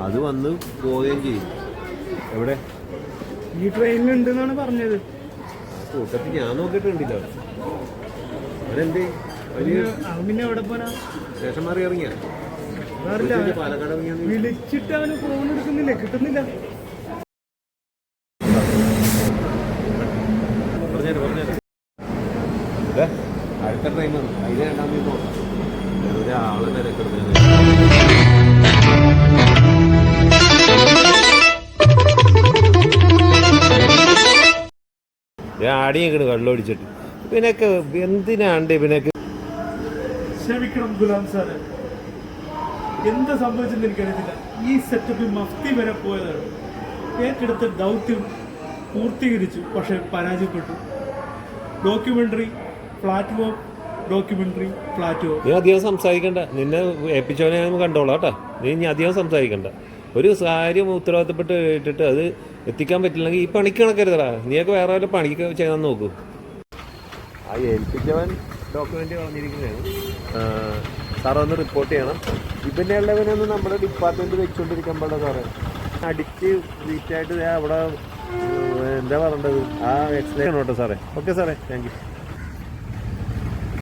അത് വന്ന് പോവുകയും ചെയ്യും. എവിടെ ഈ ട്രെയിനിലുണ്ടെന്നാണ് പറഞ്ഞത്. കൂട്ടത്തിൽ ഞാൻ നോക്കിയിട്ടുണ്ടല്ലോ. അവരെന്തേ പിന്നെ എവിടെ പോനാ? സ്റ്റേഷൻ മാറി ഇറങ്ങിയ പാലക്കാട് ഇറങ്ങിയ വിളിച്ചിട്ട് അവന് ഫോൺ എടുക്കുന്നില്ല, കിട്ടുന്നില്ല. അടുത്ത ട്രെയിൻ വന്നു. അതിന് രണ്ടാമത് നോക്കാം. ആളെ തിരക്കെടുത്തത് ആടിയൊക്കെ വെള്ളം ഒടിച്ചിട്ട് ഇവനൊക്കെ എന്തിനാണ്ട് ഇവനൊക്കെ. ക്ഷമിക്കണം ഗുലാം സാറ്, എന്താ സംഭവിച്ചെന്ന് എനിക്കറിയത്തില്ല. ഈ സെറ്റപ്പിൽ മഫ്തി വരെ പോയതാണ്. ഏറ്റെടുത്ത ദൗത്യം പൂർത്തീകരിച്ചു, പക്ഷെ പരാജയപ്പെട്ടു. Documentary platform, documentary platform. നീ അധികം സംസാരിക്കണ്ട. നിന്നെ ഏൽപ്പിച്ചവനെ ഞാൻ കണ്ടോളാം കേട്ടോ. നീ ഇനി അധികം സംസാരിക്കണ്ട. ഒരു കാര്യം ഉത്തരവാദിത്തപ്പെട്ട് കേട്ടിട്ട് അത് എത്തിക്കാൻ പറ്റില്ലെങ്കിൽ ഈ പണിക്ക് കണക്കരുതടാ. നീയൊക്കെ വേറെ വല്ല പണിക്ക് ചെയ്യാൻ നോക്കൂ. ആ ഏൽപ്പിച്ചവൻ ഡോക്യുമെൻ്റ് കളഞ്ഞിരിക്കുന്നതാണ്. സാർ ഒന്ന് റിപ്പോർട്ട് ചെയ്യണം. ഇവൻ്റെ ഉള്ളവനൊന്നും നമ്മുടെ ഡിപ്പാർട്ട്മെൻറ്റ് വെച്ചുകൊണ്ടിരിക്കാൻ പാടില്ല സാറേ. അടിച്ച് വീറ്റായിട്ട് അവിടെ എന്താ പറയേണ്ടത് ആ എക്സ്പ്ലെയിൻ കേട്ടോ സാറേ. ഓക്കെ സാറേ, താങ്ക് യു.